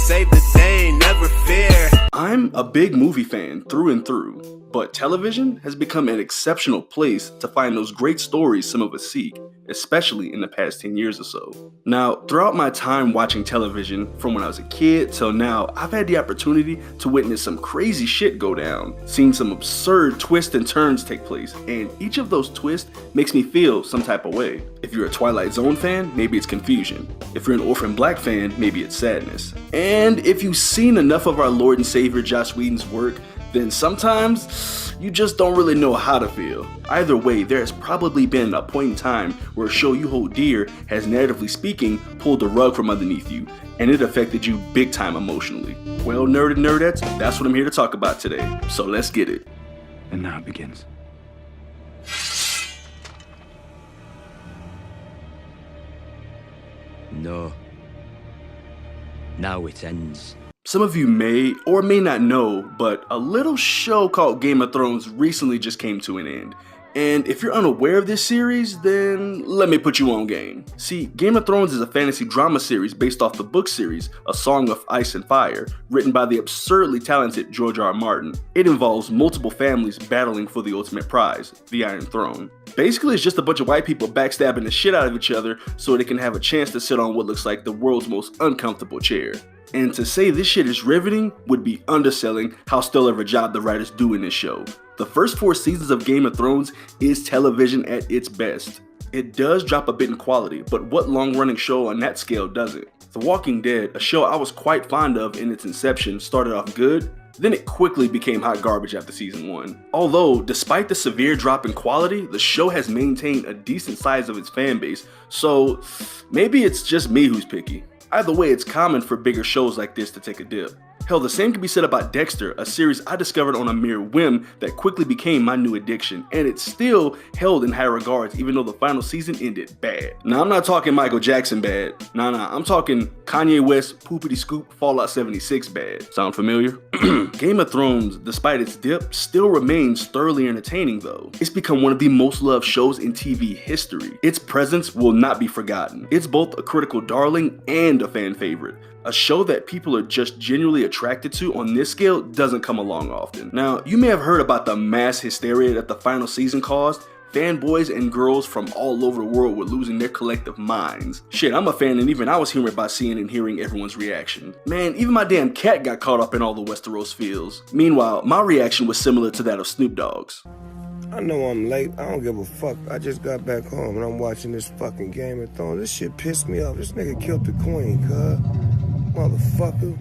save the day, never fear. I'm a big movie fan through and through, but television has become an exceptional place to find those great stories some of us seek, especially in the past 10 years or so. Now, throughout my time watching television, from when I was a kid till now, I've had the opportunity to witness some crazy shit go down, seen some absurd twists and turns take place, and each of those twists makes me feel some type of way. If you're a Twilight Zone fan, maybe it's confusion. If you're an Orphan Black fan, maybe it's sadness. And if you've seen enough of our Lord and Savior Joss Whedon's work, then sometimes you just don't really know how to feel. Either way, there has probably been a point in time where a show you hold dear has, narratively speaking, pulled the rug from underneath you, and it affected you big time emotionally. Well, nerd and nerdettes, that's what I'm here to talk about today, so let's get it. And now it begins. No. Now it ends. Some of you may or may not know, but a little show called Game of Thrones recently just came to an end. And if you're unaware of this series, then let me put you on game. See, Game of Thrones is a fantasy drama series based off the book series, A Song of Ice and Fire, written by the absurdly talented George R. R. Martin. It involves multiple families battling for the ultimate prize, the Iron Throne. Basically, it's just a bunch of white people backstabbing the shit out of each other so they can have a chance to sit on what looks like the world's most uncomfortable chair. And to say this shit is riveting would be underselling how stellar of a job the writers do in this show. The first 4 seasons of Game of Thrones is television at its best. It does drop a bit in quality, but what long-running show on that scale doesn't? The Walking Dead, a show I was quite fond of in its inception, started off good, then it quickly became hot garbage after season 1. Although, despite the severe drop in quality, the show has maintained a decent size of its fan base, so maybe it's just me who's picky. Either way, it's common for bigger shows like this to take a dip. Hell, the same can be said about Dexter, a series I discovered on a mere whim that quickly became my new addiction, and it's still held in high regards even though the final season ended bad. Now, I'm not talking Michael Jackson bad. Nah, I'm talking Kanye West, Poopity Scoop, Fallout 76 bad. Sound familiar? Game of Thrones, despite its dip, still remains thoroughly entertaining though. It's become one of the most loved shows in TV history. Its presence will not be forgotten. It's both a critical darling and a fan favorite. A show that people are just genuinely attracted to on this scale doesn't come along often. Now, you may have heard about the mass hysteria that the final season caused. Fanboys and girls from all over the world were losing their collective minds. Shit, I'm a fan and even I was humoured by seeing and hearing everyone's reaction. Man, even my damn cat got caught up in all the Westeros feels. Meanwhile, my reaction was similar to that of Snoop Dogg's. I know I'm late, I don't give a fuck. I just got back home and I'm watching this fucking Game of Thrones. This shit pissed me off. This nigga killed the queen, cuz. Motherfucker.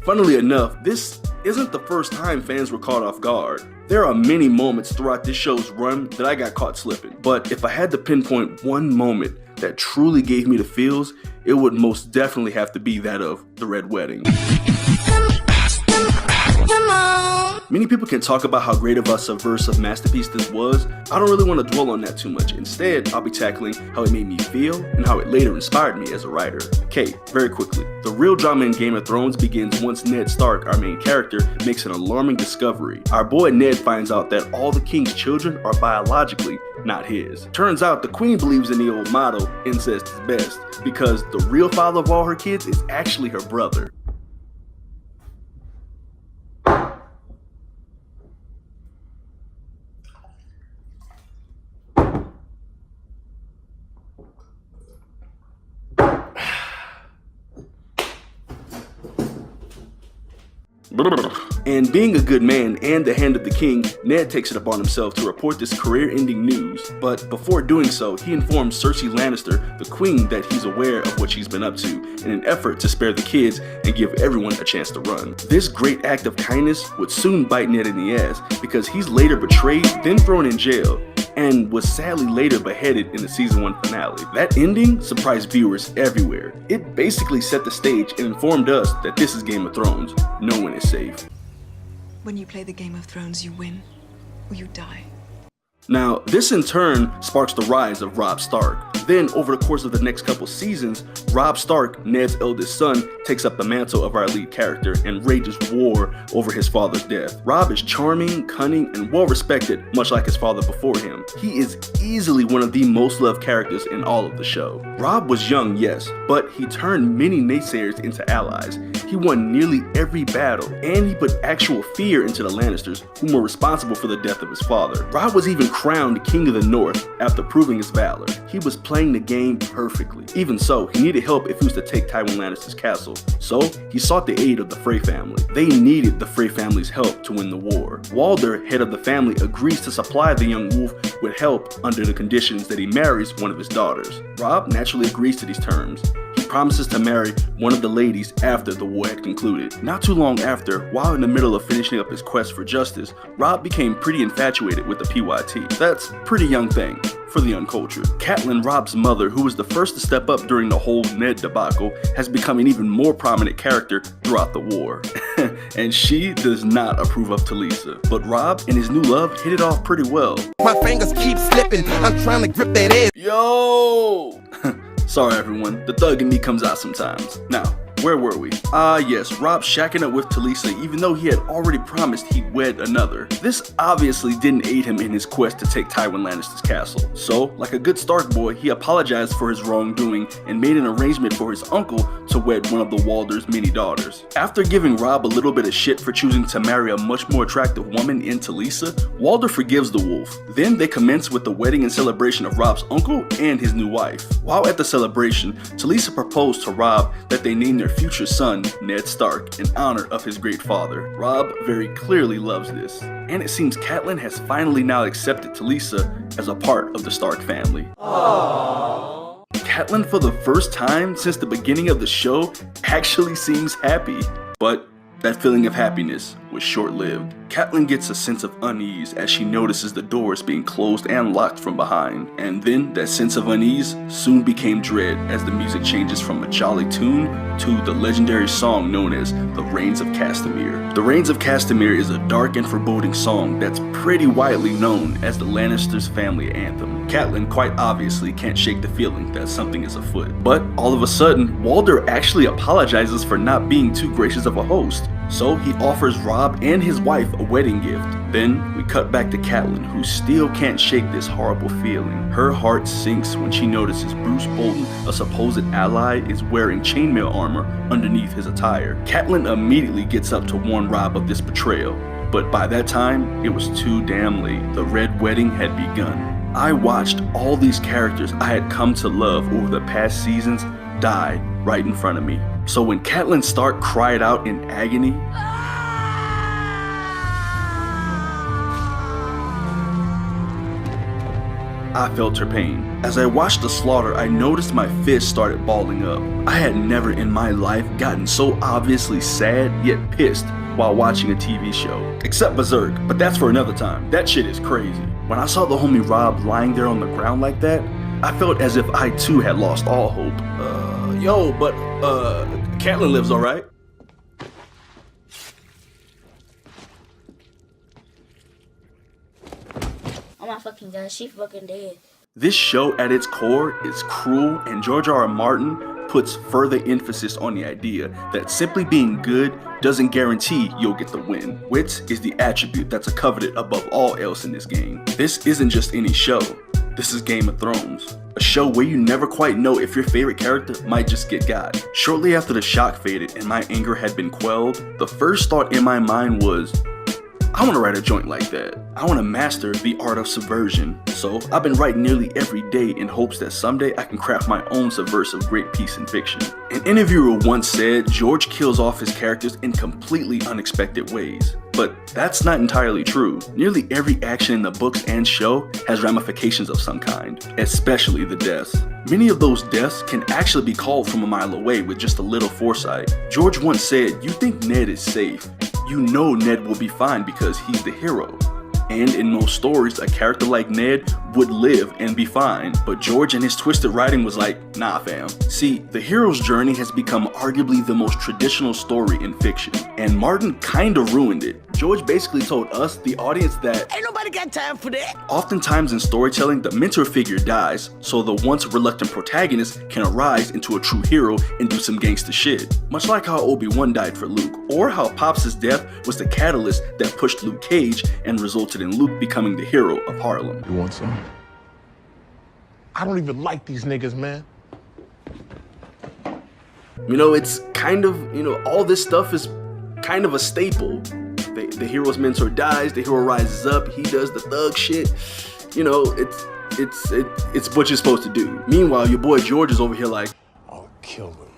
Funnily enough, this isn't the first time fans were caught off guard. There are many moments throughout this show's run that I got caught slipping, but if I had to pinpoint one moment that truly gave me the feels, it would most definitely have to be that of the Red Wedding. Many people can talk about how great of a subversive masterpiece this was. I don't really want to dwell on that too much. Instead, I'll be tackling how it made me feel and how it later inspired me as a writer. Okay, very quickly. The real drama in Game of Thrones begins once Ned Stark, our main character, makes an alarming discovery. Our boy Ned finds out that all the king's children are biologically not his. Turns out the queen believes in the old motto, incest is best, because the real father of all her kids is actually her brother. And being a good man and the hand of the king, Ned takes it upon himself to report this career-ending news. But before doing so, he informs Cersei Lannister, the queen, that he's aware of what she's been up to in an effort to spare the kids and give everyone a chance to run. This great act of kindness would soon bite Ned in the ass because he's later betrayed, then thrown in jail, and was sadly later beheaded in the season 1 finale. That ending surprised viewers everywhere. It basically set the stage and informed us that this is Game of Thrones. No one is safe. When you play the Game of Thrones, you win or you die. Now, this in turn sparks the rise of Robb Stark. Then, over the course of the next couple seasons, Robb Stark, Ned's eldest son, takes up the mantle of our lead character and wages war over his father's death. Robb is charming, cunning, and well respected, much like his father before him. He is easily one of the most loved characters in all of the show. Robb was young, yes, but he turned many naysayers into allies. He won nearly every battle, and he put actual fear into the Lannisters, who were responsible for the death of his father. Robb was even crowned King of the North after proving his valor. He was playing the game perfectly. Even so, he needed help if he was to take Tywin Lannister's castle, so he sought the aid of the Frey family. They needed the Frey family's help to win the war. Walder, head of the family, agrees to supply the young wolf with help under the conditions that he marries one of his daughters. Robb naturally agrees to these terms. He promises to marry one of the ladies after the war had concluded. Not too long after, while in the middle of finishing up his quest for justice, Robb became pretty infatuated with the PYT. That's a pretty young thing for the uncultured. Catelyn, Robb's mother, who was the first to step up during the whole Ned debacle, has become an even more prominent character throughout the war. And she does not approve of Talisa. But Robb and his new love hit it off pretty well. My fingers keep slipping, I'm trying to grip that edge. Yo! Sorry everyone, the thug in me comes out sometimes. Now, where were we? Yes, Robb shacking up with Talisa even though he had already promised he'd wed another. This obviously didn't aid him in his quest to take Tywin Lannister's castle. So, like a good Stark boy, he apologized for his wrongdoing and made an arrangement for his uncle to wed one of the Walder's many daughters. After giving Robb a little bit of shit for choosing to marry a much more attractive woman in Talisa, Walder forgives the wolf. Then they commence with the wedding and celebration of Robb's uncle and his new wife. While at the celebration, Talisa proposed to Robb that they name their future son, Ned Stark, in honor of his great father. Robb very clearly loves this, and it seems Catelyn has finally now accepted Talisa as a part of the Stark family. Aww. Catelyn, for the first time since the beginning of the show, actually seems happy, but that feeling of happiness was short-lived. Catelyn gets a sense of unease as she notices the doors being closed and locked from behind, and then that sense of unease soon became dread as the music changes from a jolly tune to the legendary song known as The Rains of Castamere. The Rains of Castamere is a dark and foreboding song that's pretty widely known as the Lannisters' family anthem. Catelyn quite obviously can't shake the feeling that something is afoot, but all of a sudden, Walder actually apologizes for not being too gracious of a host. So he offers Robb and his wife a wedding gift. Then we cut back to Catelyn, who still can't shake this horrible feeling. Her heart sinks when she notices Bruce Bolton, a supposed ally, is wearing chainmail armor underneath his attire. Catelyn immediately gets up to warn Robb of this betrayal, but by that time, it was too damn late. The Red Wedding had begun. I watched all these characters I had come to love over the past seasons die right in front of me. So when Catelyn Stark cried out in agony, I felt her pain. As I watched the slaughter, I noticed my fist started balling up. I had never in my life gotten so obviously sad yet pissed while watching a TV show. Except Berserk, but that's for another time. That shit is crazy. When I saw the homie Robb lying there on the ground like that, I felt as if I too had lost all hope. Catelyn lives alright. Oh my fucking god, she fucking dead. This show at its core is cruel, and George R.R. Martin puts further emphasis on the idea that simply being good doesn't guarantee you'll get the win. Wit is the attribute that's coveted above all else in this game. This isn't just any show. This is Game of Thrones, a show where you never quite know if your favorite character might just get got. Shortly after the shock faded and my anger had been quelled, the first thought in my mind was, I want to write a joint like that. I want to master the art of subversion. So I've been writing nearly every day in hopes that someday I can craft my own subversive great piece in fiction. An interviewer once said George kills off his characters in completely unexpected ways. But that's not entirely true. Nearly every action in the books and show has ramifications of some kind, especially the deaths. Many of those deaths can actually be called from a mile away with just a little foresight. George once said, "You think Ned is safe. You know Ned will be fine because he's the hero. And in most stories, a character like Ned would live and be fine, but George and his twisted writing was like, nah fam. See, the hero's journey has become arguably the most traditional story in fiction, and Martin kinda ruined it. George basically told us, the audience, that Ain't nobody got time for that. oftentimes in storytelling, the mentor figure dies, so the once reluctant protagonist can arise into a true hero and do some gangster shit. Much like how Obi-Wan died for Luke, or how Pops' death was the catalyst that pushed Luke Cage and resulted in Luke becoming the hero of Harlem. You want some? I don't even like these niggas, man. You know, it's kind of, all this stuff is kind of a staple. The hero's mentor dies, the hero rises up, he does the thug shit. It's what you're supposed to do. Meanwhile, your boy George is over here like, I'll kill them.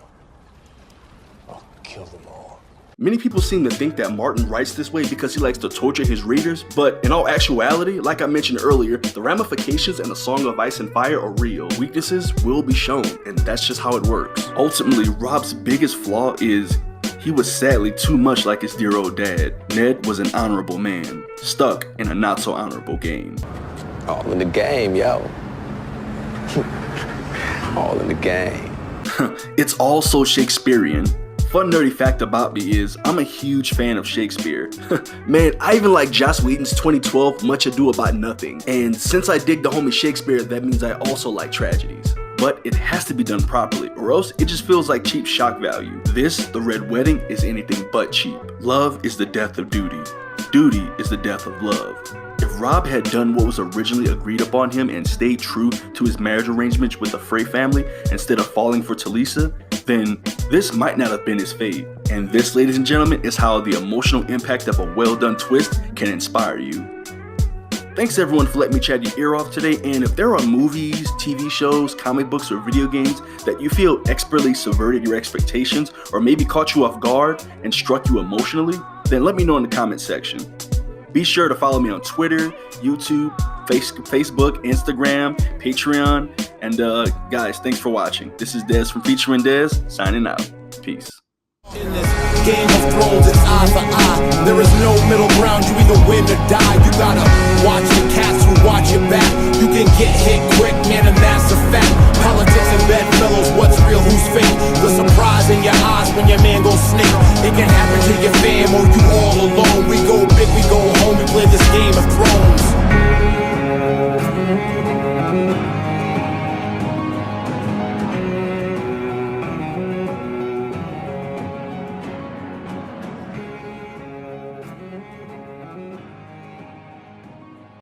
I'll kill them all. Many people seem to think that Martin writes this way because he likes to torture his readers, but in all actuality, like I mentioned earlier, the ramifications in A Song of Ice and Fire are real. Weaknesses will be shown, and that's just how it works. Ultimately, Rob's biggest flaw is he was sadly too much like his dear old dad. Ned was an honorable man, stuck in a not so honorable game. All in the game, yo. All in the game. It's all so Shakespearean. Fun nerdy fact about me is I'm a huge fan of Shakespeare. Man, I even like Joss Whedon's 2012 Much Ado About Nothing. And since I dig the homie Shakespeare, that means I also like tragedies. But it has to be done properly, or else it just feels like cheap shock value. This, The Red Wedding, is anything but cheap. Love is the death of duty. Duty is the death of love. If Rob had done what was originally agreed upon him and stayed true to his marriage arrangements with the Frey family instead of falling for Talisa, then this might not have been his fate. And this, ladies and gentlemen, is how the emotional impact of a well-done twist can inspire you. Thanks everyone for letting me chat your ear off today, and if there are movies, TV shows, comic books, or video games that you feel expertly subverted your expectations or maybe caught you off guard and struck you emotionally, then let me know in the comment section. Be sure to follow me on Twitter, YouTube, Facebook, Instagram, Patreon, and guys, thanks for watching. This is Dez from Featuring Dez, signing out. Peace. In this Game of Thrones, it's eye for eye. There is no middle ground, you either win or die. You gotta watch the cats who watch your back. You can get hit quick, man, and that's a fact. Politics and bedfellows, what's real, who's fake?